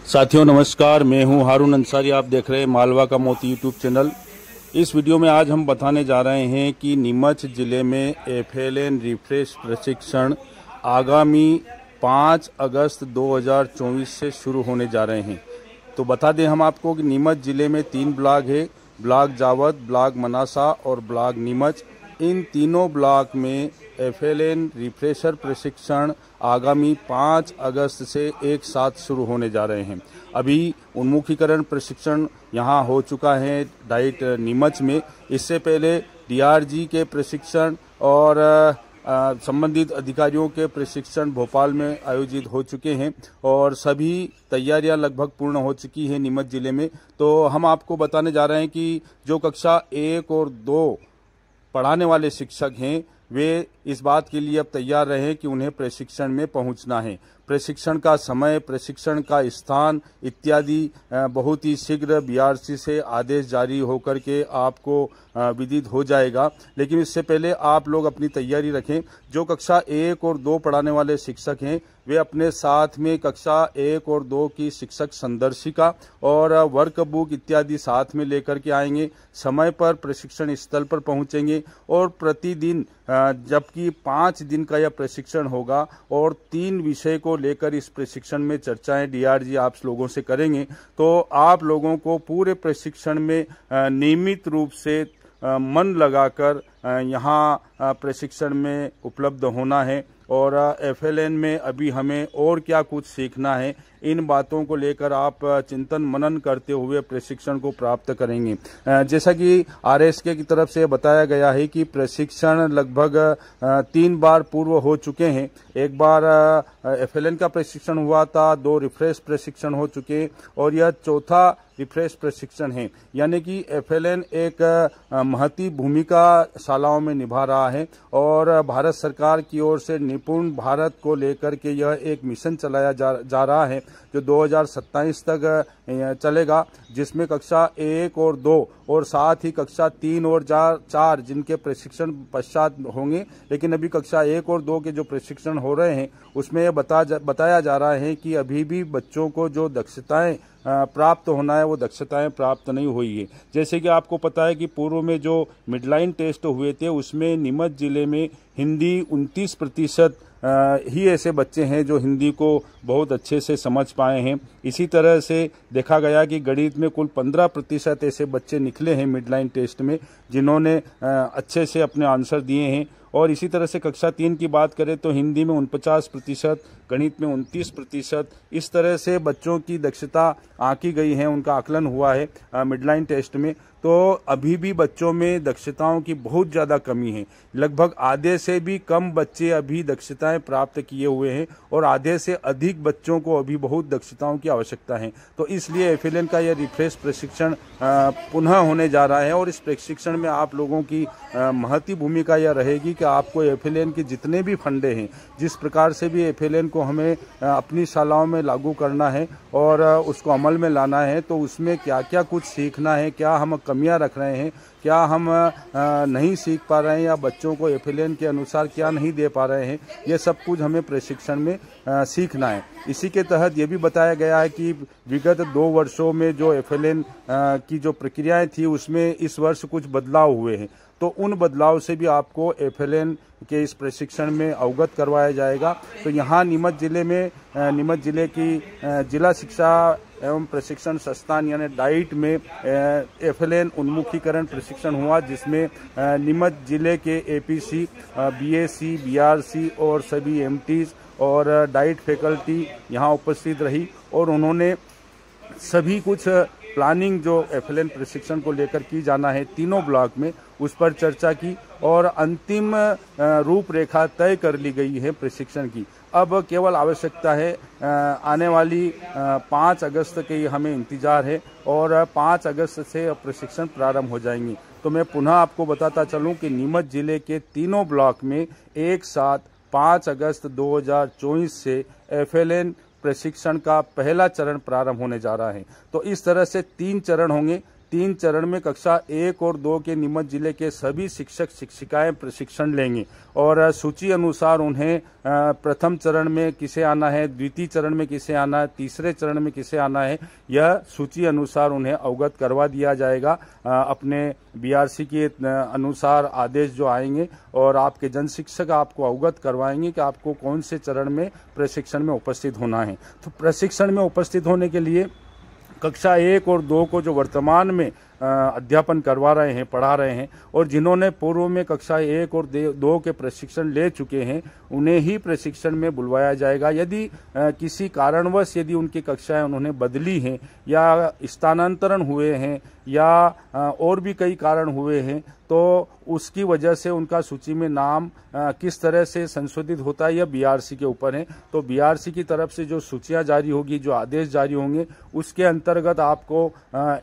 साथियों नमस्कार, मैं हूं हारून अंसारी। आप देख रहे हैं मालवा का मोती यूट्यूब चैनल। इस वीडियो में आज हम बताने जा रहे हैं कि नीमच जिले में FLN रिफ्रेश प्रशिक्षण आगामी 5 अगस्त 2024 से शुरू होने जा रहे हैं। तो बता दें हम आपको कि नीमच जिले में 3 ब्लॉक है, ब्लॉक जावद, ब्लॉक मनासा और ब्लॉक नीमच। इन तीनों ब्लॉक में FLN रिफ्रेशर प्रशिक्षण आगामी 5 अगस्त से एक साथ शुरू होने जा रहे हैं। अभी उन्मुखीकरण प्रशिक्षण यहां हो चुका है डाइट नीमच में। इससे पहले DRG के प्रशिक्षण और संबंधित अधिकारियों के प्रशिक्षण भोपाल में आयोजित हो चुके हैं और सभी तैयारियां लगभग पूर्ण हो चुकी है नीमच जिले में। तो हम आपको बताने जा रहे हैं कि जो कक्षा 1 और 2 पढ़ाने वाले शिक्षक हैं वे इस बात के लिए अब तैयार रहें कि उन्हें प्रशिक्षण में पहुंचना है। प्रशिक्षण का समय, प्रशिक्षण का स्थान इत्यादि बहुत ही शीघ्र BRC से आदेश जारी होकर के आपको विदित हो जाएगा। लेकिन इससे पहले आप लोग अपनी तैयारी रखें। जो कक्षा 1 और 2 पढ़ाने वाले शिक्षक हैं वे अपने साथ में कक्षा 1 और 2 की शिक्षक संदर्शिका और वर्कबुक इत्यादि साथ में लेकर के आएंगे। समय पर प्रशिक्षण स्थल पर पहुंचेंगे और प्रतिदिन, जबकि 5 दिन का यह प्रशिक्षण होगा और 3 विषय को लेकर इस प्रशिक्षण में चर्चाएं DRG आप लोगों से करेंगे। तो आप लोगों को पूरे प्रशिक्षण में नियमित रूप से मन लगाकर यहाँ प्रशिक्षण में उपलब्ध होना है। और FLN में अभी हमें और क्या कुछ सीखना है, इन बातों को लेकर आप चिंतन मनन करते हुए प्रशिक्षण को प्राप्त करेंगे। जैसा कि RSK की तरफ से बताया गया है कि प्रशिक्षण लगभग 3 बार पूर्व हो चुके हैं। एक बार FLN का प्रशिक्षण हुआ था, 2 रिफ्रेश प्रशिक्षण हो चुके और यह चौथा रिफ्रेश प्रशिक्षण है। यानी कि FLN एक महती भूमिका शालाओं में निभा रहा है और भारत सरकार की ओर से निपुण भारत को लेकर के यह एक मिशन चलाया जा रहा है जो 2027 तक चलेगा, जिसमें कक्षा 1 और 2 और साथ ही कक्षा 3 और 4 जिनके प्रशिक्षण पश्चात होंगे। लेकिन अभी कक्षा 1 और 2 के जो प्रशिक्षण हो रहे हैं उसमें यह बताया जा रहा है कि अभी भी बच्चों को जो दक्षताएं प्राप्त होना है वो दक्षताएं प्राप्त नहीं हुई है। जैसे कि आपको पता है कि पूर्व में जो मिडलाइन टेस्ट हुए थे उसमें नीमच जिले में हिंदी 29% ही ऐसे बच्चे हैं जो हिंदी को बहुत अच्छे से समझ पाए हैं। इसी तरह से देखा गया कि गणित में कुल 15% ऐसे बच्चे निकले हैं मिडलाइन टेस्ट में जिन्होंने अच्छे से अपने आंसर दिए हैं। और इसी तरह से कक्षा 3 की बात करें तो हिंदी में 49%, गणित में 29%, इस तरह से बच्चों की दक्षता आंकी गई है, उनका आकलन हुआ है मिडलाइन टेस्ट में। तो अभी भी बच्चों में दक्षताओं की बहुत ज़्यादा कमी है। लगभग आधे से भी कम बच्चे अभी दक्षताएं प्राप्त किए हुए हैं और आधे से अधिक बच्चों को अभी बहुत दक्षताओं की आवश्यकता है। तो इसलिए FLN का यह रिफ्रेश प्रशिक्षण पुनः होने जा रहा है और इस प्रशिक्षण में आप लोगों की महती भूमिका यह रहेगी कि आपको FLN के जितने भी फंडे हैं, जिस प्रकार से भी FLN को हमें अपनी शालाओं में लागू करना है और उसको अमल में लाना है, तो उसमें क्या क्या कुछ सीखना है, क्या हम कमियां रख रहे हैं, क्या हम नहीं सीख पा रहे हैं या बच्चों को FLN के अनुसार क्या नहीं दे पा रहे हैं, ये सब कुछ हमें प्रशिक्षण में सीखना है। इसी के तहत ये भी बताया गया है कि विगत 2 वर्षों में जो FLN की जो प्रक्रियाएं थी उसमें इस वर्ष कुछ बदलाव हुए हैं। तो उन बदलाव से भी आपको FLN के इस प्रशिक्षण में अवगत करवाया जाएगा। तो यहाँ नीमच जिले की जिला शिक्षा एवं प्रशिक्षण संस्थान यानी डाइट में FLN उन्मुखीकरण प्रशिक्षण हुआ, जिसमें नीमच जिले के APC, BAC, BRC और सभी MTs और डाइट फैकल्टी यहाँ उपस्थित रही और उन्होंने सभी कुछ प्लानिंग जो FLN प्रशिक्षण को लेकर की जाना है तीनों ब्लॉक में, उस पर चर्चा की और अंतिम रूपरेखा तय कर ली गई है प्रशिक्षण की। अब केवल आवश्यकता है आने वाली 5 अगस्त के हमें इंतजार है और 5 अगस्त से प्रशिक्षण प्रारंभ हो जाएंगे। तो मैं पुनः आपको बताता चलूं कि नीमच जिले के तीनों ब्लॉक में एक साथ 5 अगस्त 2024 से FLN प्रशिक्षण का पहला चरण प्रारंभ होने जा रहा है। तो इस तरह से 3 चरण होंगे। 3 चरण में कक्षा 1 और 2 के नीमच जिले के सभी शिक्षक शिक्षिकाएं प्रशिक्षण लेंगे और सूची अनुसार उन्हें प्रथम चरण में किसे आना है, द्वितीय चरण में किसे आना है, तीसरे चरण में किसे आना है, यह सूची अनुसार उन्हें अवगत करवा दिया जाएगा। अपने बीआरसी के अनुसार आदेश जो आएंगे और आपके जन शिक्षक आपको अवगत करवाएंगे कि आपको कौन से चरण में प्रशिक्षण में उपस्थित होना है। तो प्रशिक्षण में उपस्थित होने के लिए कक्षा 1 और 2 को जो वर्तमान में अध्यापन करवा रहे हैं, पढ़ा रहे हैं और जिन्होंने पूर्व में कक्षा 1 और 2 के प्रशिक्षण ले चुके हैं, उन्हें ही प्रशिक्षण में बुलवाया जाएगा। यदि किसी कारणवश यदि उनकी कक्षाएं उन्होंने बदली हैं या स्थानांतरण हुए हैं या और भी कई कारण हुए हैं, तो उसकी वजह से उनका सूची में नाम किस तरह से संशोधित होता है यह बीआरसी के ऊपर है। तो बीआरसी की तरफ से जो सूचियां जारी होगी, जो आदेश जारी होंगे, उसके अंतर्गत आपको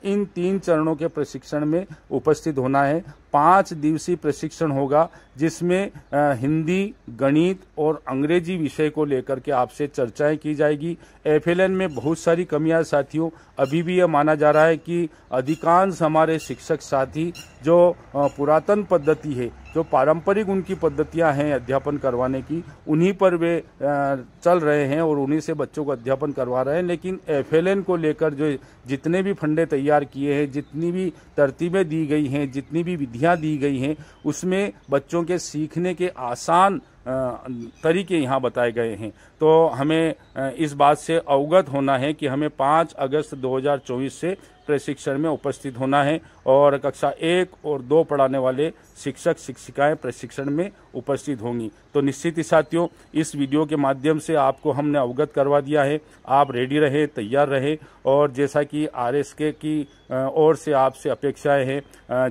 इन 3 चरणों के प्रशिक्षण में उपस्थित होना है। 5 दिवसीय प्रशिक्षण होगा जिसमें हिंदी, गणित और अंग्रेजी विषय को लेकर के आपसे चर्चाएं की जाएगी। एफएलएन में बहुत सारी कमियां साथियों, अभी भी यह माना जा रहा है कि अधिकांश हमारे शिक्षक साथी जो पुरातन पद्धति है, जो पारंपरिक उनकी पद्धतियां हैं अध्यापन करवाने की, उन्हीं पर वे चल रहे हैं और उन्हीं से बच्चों को अध्यापन करवा रहे हैं। लेकिन एफएलएन को लेकर जो जितने भी फंडे तैयार किए हैं, जितनी भी तरतीबें दी गई हैं, जितनी भी विधियां दी गई हैं, उसमें बच्चों के सीखने के आसान तरीके यहाँ बताए गए हैं। तो हमें इस बात से अवगत होना है कि हमें 5 अगस्त 2024 से प्रशिक्षण में उपस्थित होना है और कक्षा 1 और 2 पढ़ाने वाले शिक्षक शिक्षिकाएं प्रशिक्षण में उपस्थित होंगी। तो निश्चित ही साथियों, इस वीडियो के माध्यम से आपको हमने अवगत करवा दिया है। आप रेडी रहे, तैयार रहे और जैसा कि आरएसके की ओर से आपसे अपेक्षाएं हैं,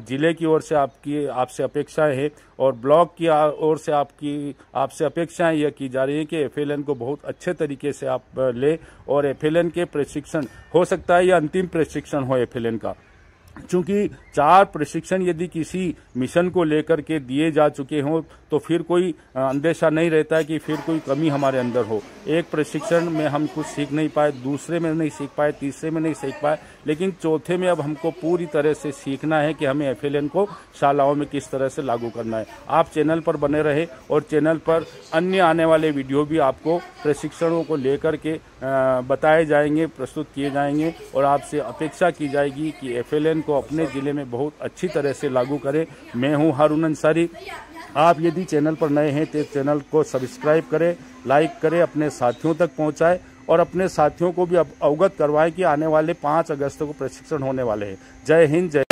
जिले की ओर से आपसे अपेक्षाएं हैं और ब्लॉक की ओर से आपसे अपेक्षाएं यह की जा रही है कि एफएलएन को बहुत अच्छे तरीके से आप ले और एफएलएन के प्रशिक्षण, हो सकता है यह अंतिम प्रशिक्षण हो एफएलएन का, चूंकि 4 प्रशिक्षण यदि किसी मिशन को लेकर के दिए जा चुके हों तो फिर कोई अंदेशा नहीं रहता है कि फिर कोई कमी हमारे अंदर हो। एक प्रशिक्षण में हम कुछ सीख नहीं पाए, दूसरे में नहीं सीख पाए, तीसरे में नहीं सीख पाए, लेकिन चौथे में अब हमको पूरी तरह से सीखना है कि हमें एफएलएन को शालाओं में किस तरह से लागू करना है। आप चैनल पर बने रहे और चैनल पर अन्य आने वाले वीडियो भी आपको प्रशिक्षणों को लेकर के बताए जाएंगे, प्रस्तुत किए जाएंगे और आपसे अपेक्षा की जाएगी कि एफएलएन को अपने जिले में बहुत अच्छी तरह से लागू करें। मैं हूं हारून अंसारी। आप यदि चैनल पर नए हैं तो चैनल को सब्सक्राइब करें, लाइक करें, अपने साथियों तक पहुंचाएं और अपने साथियों को भी अवगत करवाएं कि आने वाले 5 अगस्त को प्रशिक्षण होने वाले हैं। जय हिंद, जय